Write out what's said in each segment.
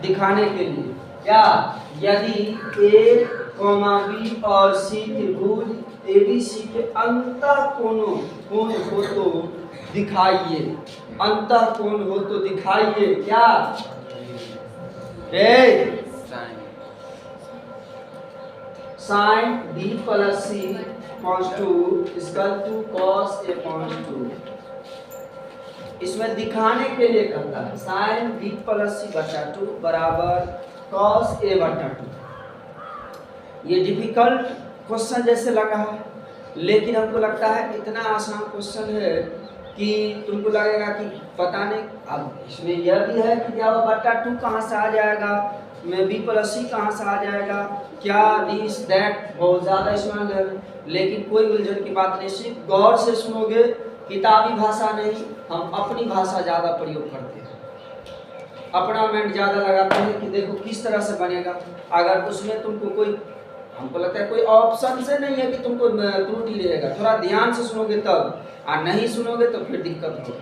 दिखाने के लिए। क्या? यदि ए, बी और सी त्रिभुज ABC के अंतः कोण हो तो दिखाइए। अंतः कोण हो तो दिखाइए। क्या? Sine B plus C = cos A upon 2। इसमें दिखाने के लिए कहता है साइन B प्लस C बटा 2 बराबर cos A बटा 2। ये डिफिकल्ट क्वेश्चन जैसे लगा है, लेकिन हमको लगता है इतना आसान क्वेश्चन है कि तुमको लगेगा कि पता नहीं। अब इसमें यह भी है कि क्या बटा 2 कहाँ से आ जाएगा, में B प्लस C कहाँ से आ जाएगा, क्या दिस दैट, बहुत ज़्यादा इसमें है। लेकिन कोई उलझन की बात नहीं, सिर्फ गौर से सुनोगे। किताबी भाषा नहीं, हम अपनी भाषा ज़्यादा प्रयोग करते हैं, अपना माइंड ज़्यादा लगाते हैं कि देखो किस तरह से बनेगा। अगर उसमें तुमको कोई, हमको लगता है कोई ऑप्शन से नहीं है कि तुमको त्रुटि रहेगा, थोड़ा ध्यान से सुनोगे तब, और नहीं सुनोगे तो फिर दिक्कत होगी।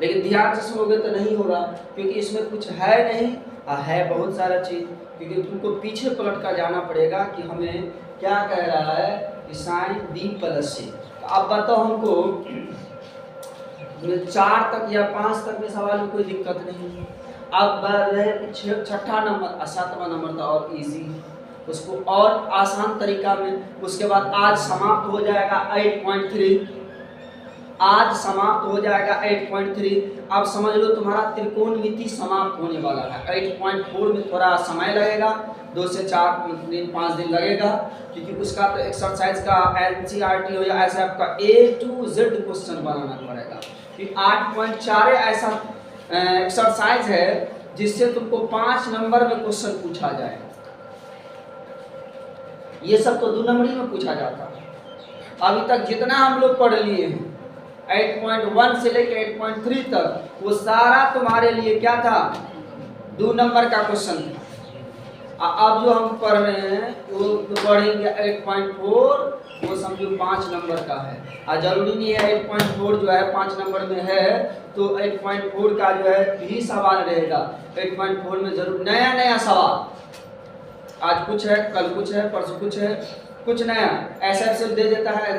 लेकिन ध्यान से सुनोगे तो नहीं होगा, क्योंकि इसमें कुछ है नहीं, है बहुत सारा चीज़। क्योंकि तुमको पीछे पलट कर जाना पड़ेगा कि हमें क्या कह रहा है कि साइन B प्लस C। अब बताओ हमको 4 तक या 5 तक में सवाल में कोई दिक्कत नहीं है। अब रहे छठा नंबर, 7वां नंबर था और इजी, उसको और आसान तरीका में। उसके बाद आज समाप्त हो जाएगा 8.3, आज समाप्त हो जाएगा 8.3। अब समझ लो तुम्हारा त्रिकोणमिति समाप्त होने वाला है। 8.4 में थोड़ा समय लगेगा, 2 से 4 दिन 5 दिन लगेगा, क्योंकि उसका तो एक्सरसाइज का NCERT हो या ऐसा आपका A to Z क्वेश्चन बनाना पड़ेगा। कि 8.4 ऐसा एक्सरसाइज है जिससे तुमको 5 नंबर में क्वेश्चन पूछा जाए। ये सब तो 2 नंबरी में पूछा जाता है। अभी तक जितना हम लोग पढ़ लिए हैं 8.1 से लेकर 8.3 तक, वो सारा तुम्हारे लिए क्या था, 2 नंबर का क्वेश्चन था। अब जो हम पढ़ रहे हैं वो तो पढ़ेंगे 8.4, वो समझो 5 नंबर का है। और जरूरी नहीं है 8.4 जो है 5 नंबर में है तो 8.4 का जो है भी सवाल रहेगा। 8.4 में जरूर नया नया सवाल, आज कुछ है, कल कुछ है, परसों कुछ है, कुछ नया। SFC दे देता है,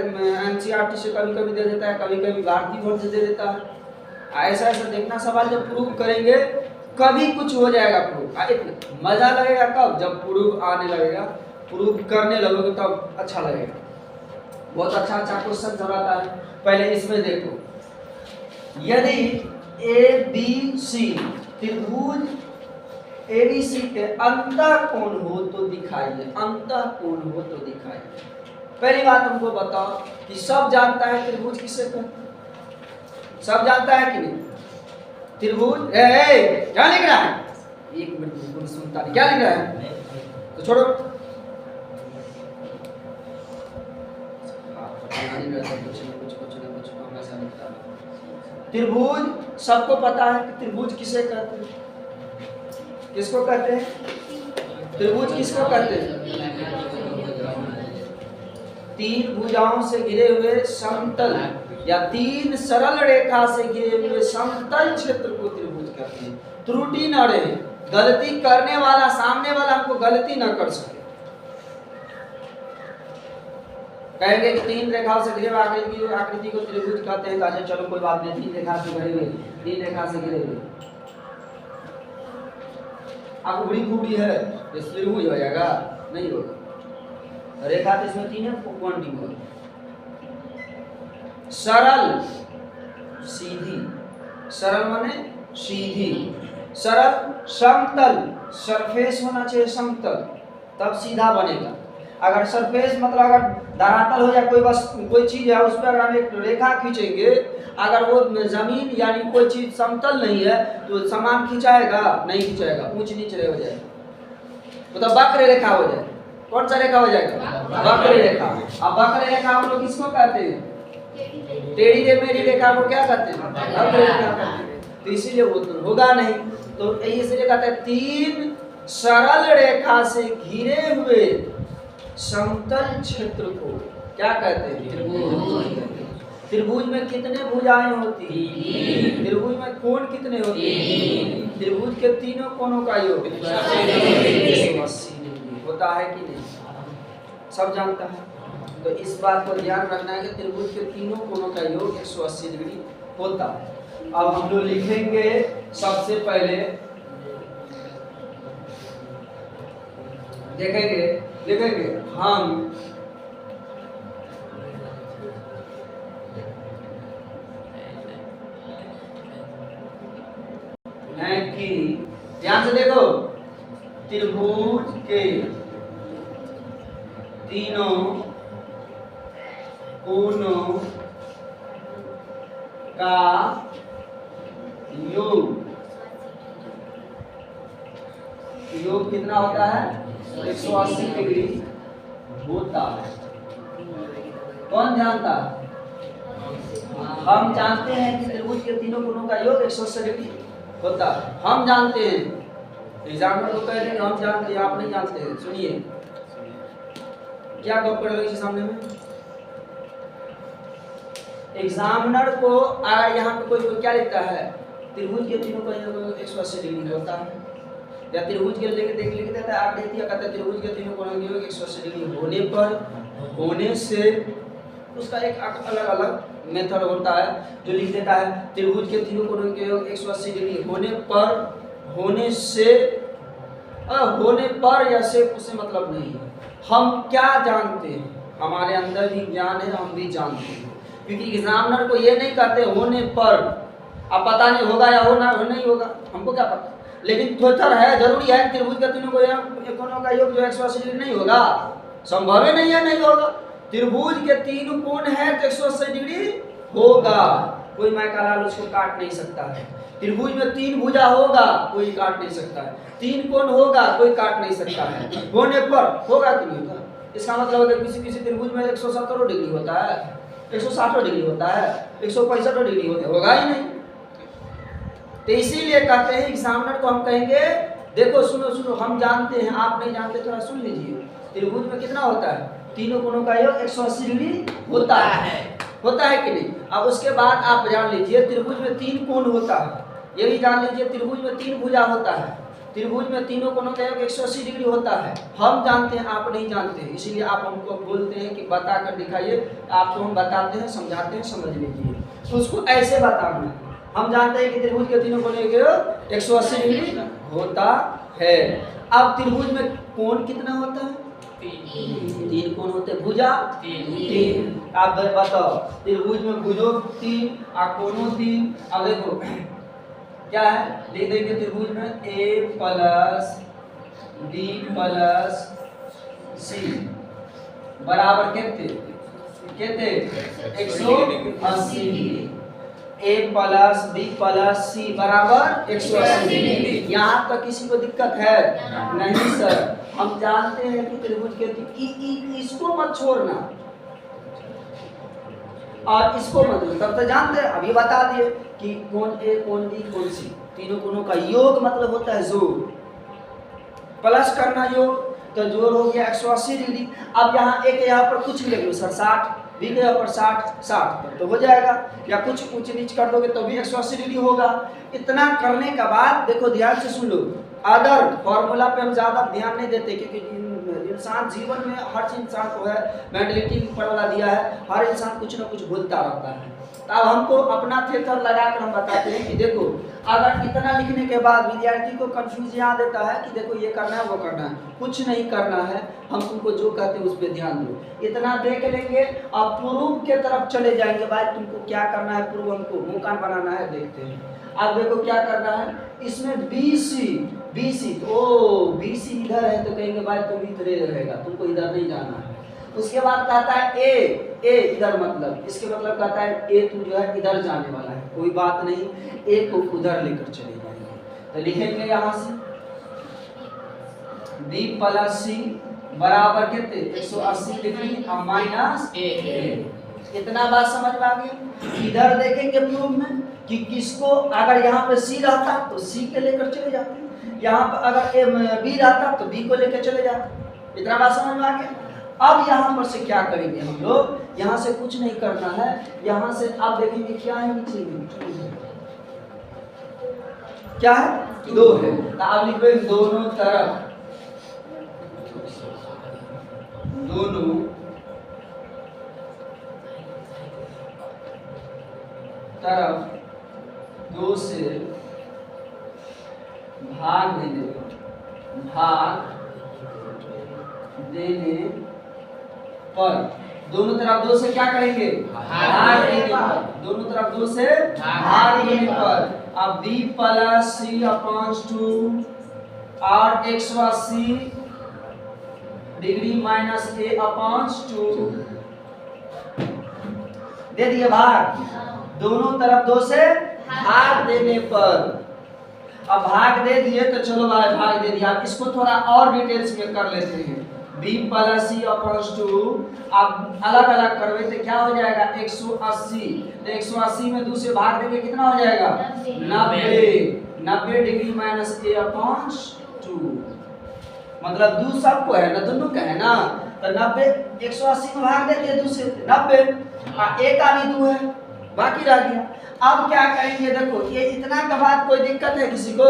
NCERT से कभी कभी दे देता है, कभी कभी भारतीय बोर्ड से दे देता है। ऐसा ऐसा देखना सवाल, जब प्रूव करेंगे कभी कुछ हो जाएगा प्रूफ। मजा लगेगा कब, जब प्रूफ आने लगेगा, प्रूफ करने लगोगे तब अच्छा लगेगा। बहुत अच्छा अच्छा क्वेश्चन सब आता है। पहले इसमें देखो, यदि ABC त्रिभुज ABC के अंतः कोण हो तो दिखाइए। अंतः कोण हो तो दिखाइए। पहली बात हमको बताओ कि सब जानता है त्रिभुज किसे कहते, सब जानता है कि नहीं? त्रिभुज क्या लिख रहा है, 1 मिनट बिल्कुल सुनता नहीं, क्या लिख रहा है तो छोड़ो। त्रिभुज सबको पता है कि त्रिभुज किसे कहते हैं, किसको कहते हैं? त्रिभुज किसको कहते हैं? 3 भुजाओं से घिरे हुए समतल या 3 सरल रेखा से घिरे हुए समतल क्षेत्र को त्रिभुज कहते हैं। त्रुटि न रहे, गलती करने वाला, सामने वाला हमको गलती न कर सके। कहेंगे कि 3 रेखाओं से घिरे हुए आकृति को त्रिभुज कहते हैं। अच्छा चलो कोई बात नहीं, 3 रेखा से घिरे हुए, 3 रेखा से घिरे हुए, अब उबड़ी खुबड़ी है तो त्रिभुज हो जाएगा? नहीं होगा। रेखा तो इसमें 3 है, क्वांटिटी सरल सीधी, सरल माने सीधी, सरल समतल, सरफेस होना चाहिए समतल, तब सीधा बनेगा। अगर सरफेस मतलब अगर धरातल हो जाए, कोई बस कोई चीज है उस पर अगर हम एक रेखा खींचेंगे, अगर वो जमीन यानी कोई चीज समतल नहीं है तो समान खिंचाएगा? नहीं खिंचाएगा, ऊंच नीचे हो जाएगा, मतलब वक्र रेखा हो जाएगा। कौन सा रेखा हो जाएगा? वक्र रेखा। अब वक्र रेखा हम लोग किसको कहते हैं? टेढ़ी मेढ़ी रेखा को क्या कहते हैं? वक्र रेखा कहते हैं। तो इसीलिए वो तो होगा नहीं, तो इसलिए कहते हैं 3 सरल रेखा से घिरे हुए समतल क्षेत्र को क्या कहते हैं? त्रिभुज। त्रिभुज में कितने भुजाएं होती हैं? त्रिभुज में कोण कितने होते हैं? त्रिभुज त्रिभुज के तीनों कोणों का योग 180 डिग्री होता है कि नहीं? सब जानता है। तो इस बात को ध्यान रखना है कि त्रिभुज के तीनों कोणों का योग 180 डिग्री होता है। अब हम लोग लिखेंगे सबसे पहले, लिखेंगे हम हैं कि, ध्यान से देखो, त्रिभुज के तीनों कोणों का योग कितना होता है? 180 डिग्री होता है। कौन जानता है? हम जानते हैं कि त्रिभुज के तीनों कोणों का योग 180 डिग्री होता है। हम जानते हैं, एग्जाम्पल तो कह रहे हम जानते हैं, आप नहीं जानते हैं। सुनिए क्या गप कर रहे सामने में। एग्जामिनर को अगर यहाँ पे कोई क्या लिखता है, त्रिभुज के तीनों का योग 180 डिग्री होता है, या त्रिभुज के लेके लिख देता है, आप देखिए कहता है त्रिभुज के तीनों कोणों का योग 180 डिग्री होने पर, होने से, उसका एक अलग अलग मेथड होता है जो लिख देता है त्रिभुज के तीनों कोणों के योग 180 डिग्री होने पर, होने से, होने पर या से उससे मतलब नहीं है। हम क्या जानते हैं, हमारे अंदर भी ज्ञान है, हम भी जानते हैं। क्योंकि एग्जामिनर को ये नहीं कहते होने पर, अब पता नहीं होगा या होना नहीं होगा, हमको क्या पता, लेकिन थोड़ा है, जरूरी है त्रिभुज के तीनों कोणों का योग जो 180 डिग्री नहीं होगा, संभव ही नहीं है नहीं होगा। त्रिभुज के तीन कोण है तो 180 डिग्री होगा, कोई माइकालाल उसको काट नहीं सकता है। त्रिभुज में 3 भुजा होगा, कोई काट नहीं सकता है। 3 कोण होगा, कोई काट नहीं सकता है। होने पर होगा कि नहीं होगा, इसका मतलब है किसी किसी त्रिभुज में 170 डिग्री होता है, 160 डिग्री होता है, 165 डिग्री होता है, होगा ही नहीं। तो इसीलिए कहते हैं एग्जामिनर को हम कहेंगे देखो सुनो, हम जानते हैं आप नहीं जानते, थोड़ा सुन लीजिए। त्रिभुज में कितना होता है? तीनों कोणों का योग 180 डिग्री होता है कि नहीं? अब उसके बाद आप जान लीजिए त्रिभुज में 3 कोण होता है, ये भी जान लीजिए त्रिभुज में 3 भुजा होता है, त्रिभुज में तीनों कोणों का योग 180 डिग्री होता है। हम जानते हैं आप नहीं जानते हैं, इसीलिए आप हमको बोलते हैं कि बता कर दिखाइए। आपको हम बताते हैं, समझाते हैं, समझ लीजिए। तो उसको ऐसे बताना है, हम जानते हैं कि त्रिभुज के तीनों कोणों का योग 180 डिग्री होता है। अब त्रिभुज में कोण कितना होता है? 3 कोण होते हैं, भुजा 3। आप बताओ त्रिभुज में भुजों 3 और कोणों 3। अब देखो क्या है, लिख देंगे त्रिभुज में A plus B plus C बराबर कितने 180 degree. A plus B plus C बराबर 180 डिग्री। यहाँ तक किसी को दिक्कत है? नहीं सर, हम जानते हैं कि त्रिभुज के इसको मत छोड़ना और इसको मत, तब तो जानते हैं। अभी बता दिए कि कोण A, कोण B, कोण C, तीनों कोणों का योग मतलब होता है जोड़, प्लस करना योग, तो जोड़ हो गया 180 डिग्री। अब यहाँ पर कुछ भी लगे सर 60, B के यहाँ पर 60 तो हो जाएगा, या कुछ ऊंच नीच कर दोगे तो भी 180 डिग्री होगा। इतना करने के बाद देखो ध्यान से सुन लो, अदर फॉर्मूला पे हम ज़्यादा ध्यान नहीं देते क्योंकि इंसान जीवन में हर इंसान को है मेंटलिटी ऊपर वाला दिया है, हर इंसान कुछ ना कुछ भूलता रहता है। तो अब हमको अपना थेथर लगाकर हम बताते हैं कि देखो अगर इतना लिखने के बाद विद्यार्थी को कंफ्यूज यहाँ देता है कि देखो ये करना है वो करना है, कुछ नहीं करना है, हम तुमको जो कहते हैं उस पर ध्यान दो। इतना देख लेंगे और प्रूफ के तरफ चले जाएंगे, भाई तुमको क्या करना है, प्रूफ हमको मकान बनाना है, देखते हैं। अब देखो क्या करना है, इसमें BC तो BC इधर है तो कहेंगे भाई तुम इधर रहेगा, तुमको इधर नहीं जाना है। उसके बाद कहता है A इधर, मतलब इसके मतलब कहता है A तू जो है इधर जाने वाला है, कोई बात नहीं, A को उधर लेकर चले जाएंगे। तो लिखेंगे यहाँ से B प्लस C बराबर कितने 180 डिग्री और माइनस A। इतना बात समझ में आ गई। इधर देखेंगे प्रूफ में कि किसको, अगर यहाँ पे C रहता तो C के लेकर चले जाते, यहाँ पर अगर B रहता तो B को लेकर चले जाते। इतना बात समझ में आ गया। अब यहाँ पर से क्या करेंगे हम लोग, यहाँ से कुछ नहीं करना है, यहाँ से आप देखेंगे क्या है नीचे में क्या है 2 है। तो आप लिखोगे दोनों तरफ 2 से भाग देने पर दोनों तरफ 2 से क्या करेंगे भाग देने पर, दोनों तरफ 2 से भाग देने पर अब b प्लस c अपॉन 2 और 180 डिग्री माइनस a अपॉन 2 दे दिए भाग, दोनों तरफ 2 से भाग देने पर। अब भाग दे दिए तो चलो भाई भाग दे दिया, अब इसको थोड़ा और डिटेल्स में कर लेते हैं। b प्लस c अपॉन 2 अब अलग अलग करवे तो क्या हो जाएगा 180, तो 180 में 2 से भाग देंगे कितना हो जाएगा 90 डिग्री माइनस a अपॉन 2, मतलब 2 सबको है ना, दोनों का है ना, तो 90 180 में भाग देंगे 2 से 90, एक आदमी 2 है बाकी रह गया। अब क्या करेंगे, देखो ये इतना का बात कोई दिक्कत है किसी को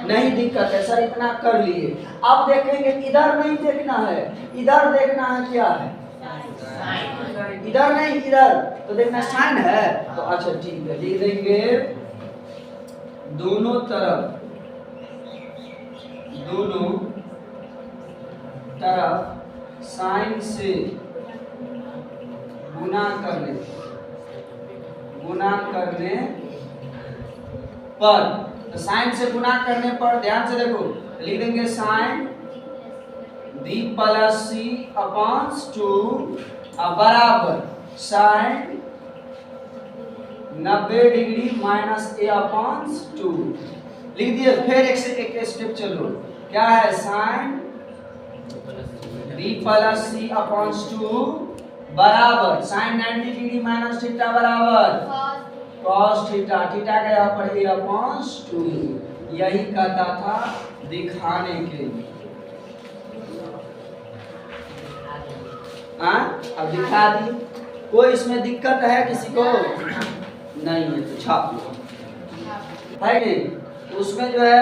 नहीं दिक्कत है, सर इतना कर लिए। अब देखेंगे इधर नहीं देखना है, इधर देखना है क्या है इधर नहीं इधर, तो देखना साइन है, तो अच्छा ठीक है लिख देंगे दोनों तरफ साइन से गुना करने पर, तो साइन से गुना करने पर ध्यान से देखो लिख देंगे sine b plus c upon 2 बराबर sine 90 degree minus a upon 2 लिख दिए। फिर एक स्टेप चलो, क्या है sine b plus c upon 2 बराबर साइन 90 डिग्री माइनस थीटा बराबर cos थीटा, थीटा का यहाँ पर a अपॉन 2, यही कहता था दिखाने के लिए। अब दिखा दी, कोई इसमें दिक्कत है किसी को नहीं है तो छाप लो है नहीं, तो उसमें जो है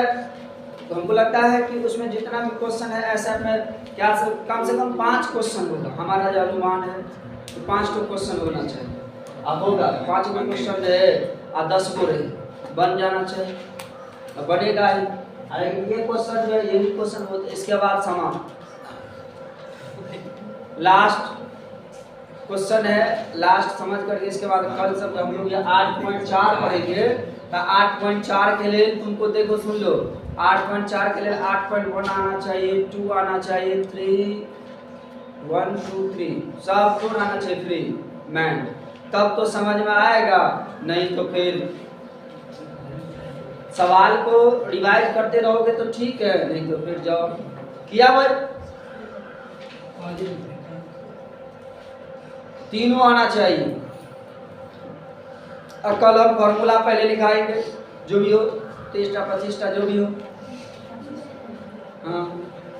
तो हमको लगता है कि उसमें जितना भी क्वेश्चन है ऐसा में क्या कम से कम 5 क्वेश्चन होगा, हमारा जो अनुमान है तो 5 तो क्वेश्चन होना चाहिए। अब होगा 5 में क्वेश्चन है और 10 को रहे बन जाना चाहिए, अब बनेगा ही। अरे ये क्वेश्चन जो है यही क्वेश्चन होते, इसके बाद समाप्त लास्ट क्वेश्चन है, लास्ट समझ करके इसके बाद कल सब हम लोग 8.4 पढ़ेंगे। तो 8.4 के लिए तुमको देखो सुन लो, 8.4 के लिए 8.1 आना चाहिए, 2 आना चाहिए, 3 1 2 3 सब कौन आना चाहिए फ्री मैन, तब तो समझ में आएगा, नहीं तो फिर सवाल को रिवाइज करते रहोगे तो ठीक है, नहीं तो फिर जाओ किया भाई तीनों आना चाहिए। और कल हम फॉर्मूला पहले लिखाएंगे जो भी हो 23टा 25टा जो भी हो, हाँ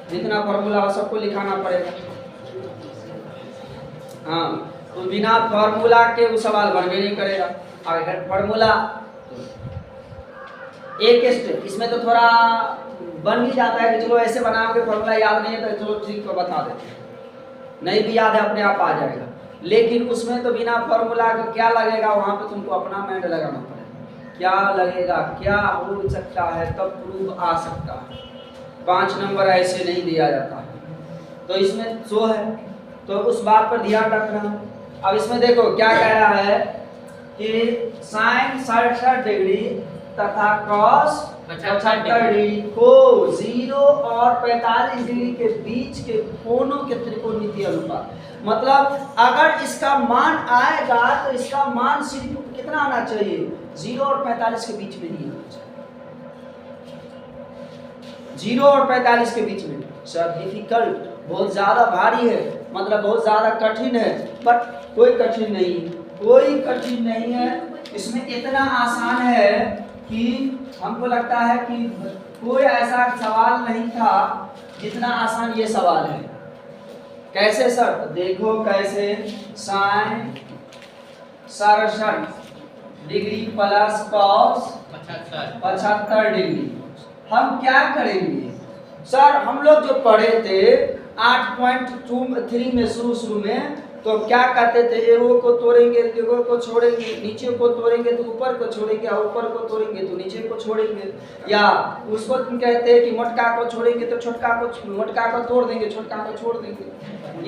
जितना फॉर्मूला हो सबको लिखाना पड़ेगा। हाँ तो बिना फॉर्मूला के वो सवाल बनवे नहीं करेगा। अगर फॉर्मूला एक स्टेप इसमें तो थोड़ा बन भी जाता है कि चलो ऐसे बनाओगे, फॉर्मूला याद नहीं है तो चलो ठीक तो बता देते, नहीं भी याद है अपने आप आ जाएगा। लेकिन उसमें तो बिना फॉर्मूला के क्या लगेगा, वहां पे तुमको अपना माइंड लगाना पड़ेगा, क्या लगेगा, क्या हो सकता है, तब प्रूफ आ सकता है। 5 नंबर ऐसे नहीं दिया जाता है, तो इसमें 100 है, तो उस बात पर ध्यान रखना। अब इसमें देखो क्या कह रहा है कि साइन 67 डिग्री तथा कॉस 75 डिग्री को 0 और 45 डिग्री के बीच के कोणों के त्रिकोणमितीय अनुपात, मतलब अगर इसका मान आएगा तो इसका मान सिर्फ कितना आना चाहिए 0 और 45 के बीच में ही आना चाहिए, 0 और 45 के बीच में। सर डिफिकल्ट बहुत ज़्यादा भारी है, मतलब बहुत ज़्यादा कठिन है, बट कोई कठिन नहीं, कोई कठिन नहीं है, इसमें इतना आसान है कि हमको लगता है कि कोई ऐसा सवाल नहीं था जितना आसान ये सवाल है। कैसे सर, देखो कैसे sine 67 degree plus cos 75 degree. हम क्या करेंगे सर, हम लोग जो पढ़े थे 8.23 में शुरू में, तो क्या कहते थे, एगो को तोड़ेंगे एगो को छोड़ेंगे, नीचे को तोड़ेंगे तो ऊपर को छोड़ेंगे, और ऊपर को तोड़ेंगे तो नीचे को छोड़ेंगे, या उसको कहते हैं कि मोटका को छोड़ेंगे तो मोटका को तोड़ देंगे, छोटका को छोड़ देंगे।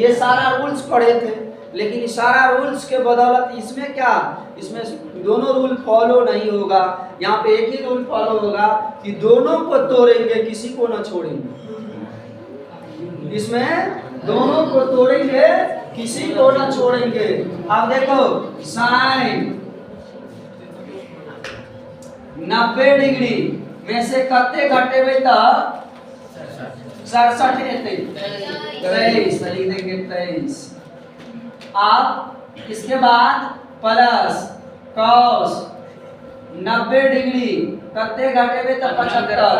ये सारा रूल्स पढ़े थे, लेकिन सारा रूल्स के बदौलत इसमें क्या, इसमें दोनों रूल फॉलो नहीं होगा। यहाँ पे एक ही रूल फॉलो होगा कि दोनों को तोड़ेंगे, किसी को ना छोड़ेंगे। इसमें दोनों को तोड़ेंगे, किसी को ना छोड़ेंगे। अब देखो साइन 90 डिग्री में से कते घटेबे तो 67 एते 23 लिख देंगे 23। अब इसके बाद प्लस कॉस 90 डिग्री कते घटेबे तो 75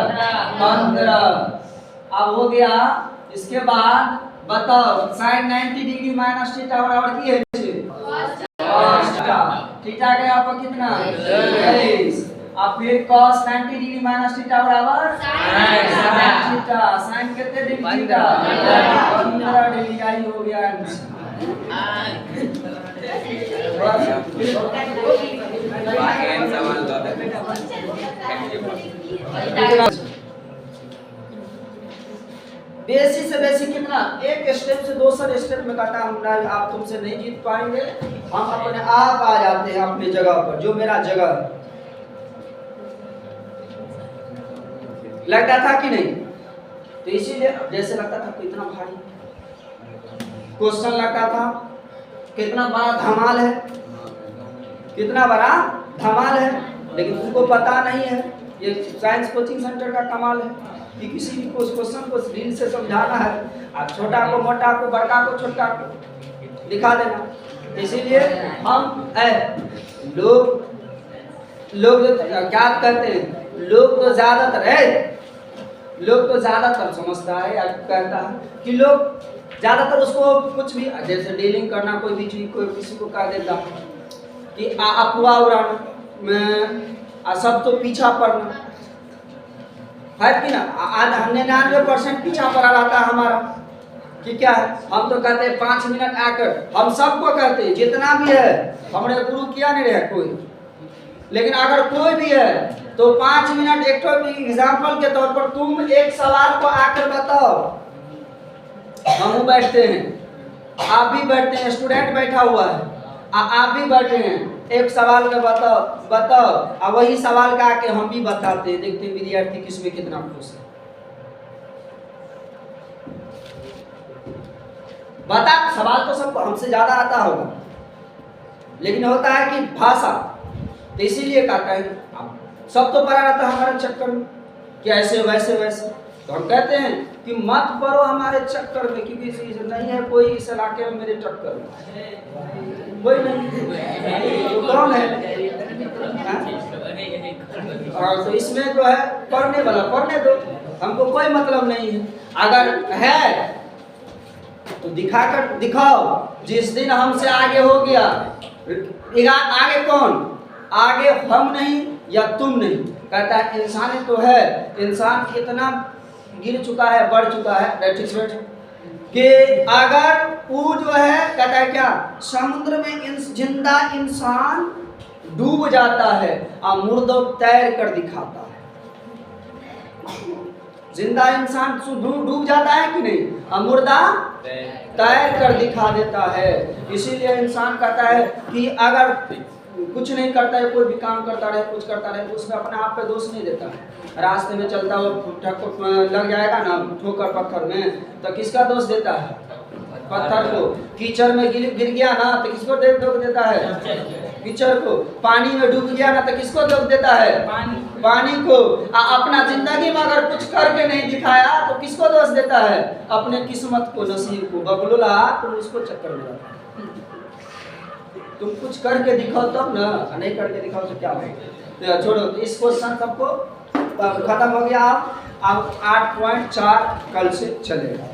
15। अब हो गया। इसके बाद बताओ साइन 90 डिग्री माइनस थीटा बराबर की है cos थीटा। थीटा गया आपका कितना 23। अब फिर cos 90 डिग्री माइनस थीटा बराबर sin थीटा। sin कितने डिग्री थीटा 15 डिग्री। आई हो गया आंसर। बेसिक से बेसिक कितना, एक स्टेप से दूसरे स्टेप में काटा हम आप तुमसे नहीं जीत पाएंगे। हम अपने आप आ जाते हैं अपनी जगह पर, जो मेरा जगह है। लगता था कि नहीं? तो इसीलिए जैसे लगता था कितना भारी क्वेश्चन लगता था, कितना बड़ा धमाल है, कितना बड़ा धमाल है, लेकिन तुमको पता नहीं है। ये साइंस कोचिंग सेंटर का कमाल है कि किसी भी क्वेश्चन को रील से समझाना है, आप छोटा को मोटा को बड़का को छोटा को दिखा देना। इसीलिए हम लोग क्या कहते हैं, लोग तो ज़्यादातर समझता है या कहता है कि लोग ज़्यादातर उसको कुछ भी जैसे डीलिंग करना, कोई भी चीज कोई किसी को कह देता कि अफवाह उड़ाना में सब तो पीछा पड़ना है कि ना। आज 99% पीछा पड़ा रहता है हमारा कि क्या है। हम तो कहते हैं 5 मिनट आकर, हम सबको कहते हैं जितना भी है, हमने गुरु किया नहीं रहे कोई, लेकिन अगर कोई भी है तो 5 मिनट एक एग्जाम्पल के तौर पर तुम एक सवाल को आकर बताओ। हम बैठते हैं, आप भी बैठते हैं, स्टूडेंट बैठा हुआ है, आप भी बैठे हैं, एक सवाल का बताओ और वही सवाल का आके हम भी बताते हैं, देखते हैं विद्यार्थी किसमें कितना खुश है। बता सवाल तो सबको हमसे ज्यादा आता होगा, लेकिन होता है कि भाषा, तो इसीलिए कहता है सब तो पढ़ा रहता है हमारे चक्कर में कि ऐसे वैसे वैसे। तो हम कहते हैं कि मत पढ़ो हमारे चक्कर में, क्योंकि नहीं है कोई इस इलाके में मेरे चक्कर में, कोई नहीं। तो कौन है? और तो इसमें जो है पढ़ने वाला पढ़ने दो, हमको कोई मतलब नहीं है। अगर है तो दिखाकर दिखाओ। जिस दिन हमसे आगे हो गया, आगे कौन? आगे हम नहीं या तुम नहीं। कहता है इंसान तो है, इंसान इतना गिर चुका है, बढ़ चुका है कि अगर वो जो है कहता है क्या, समुद्र में जिंदा इंसान डूब जाता है और मुर्दा तैर कर दिखाता है। जिंदा इंसान डूब जाता है कि नहीं, और मुर्दा तैर कर दिखा देता है। इसीलिए इंसान कहता है कि अगर कुछ नहीं करता है, कोई भी काम करता रहे, कुछ करता रहे, तो उसमें अपने आप पे दोष नहीं देता है। रास्ते में चलता हो लग जाएगा ना ठोकर पत्थर में, तो किसका दोष देता है? पत्थर को। कीचड़ में गिर गया ना तो किसको दोष देता है? कीचड़ को। पानी में डूब गया ना तो किसको दोष देता है? पानी को। अपना जिंदगी में अगर कुछ करके नहीं दिखाया तो किसको दोष देता है? अपने किस्मत को, नसीब को। बबलूला तुम उसको चक्कर में रहता है। तुम कुछ करके दिखाओ तब ना, नहीं करके दिखाओ तो क्या होगा। तो छोड़ो, इस क्वेश्चन सबको खत्म हो गया। अब 8.4 कल से चलेगा।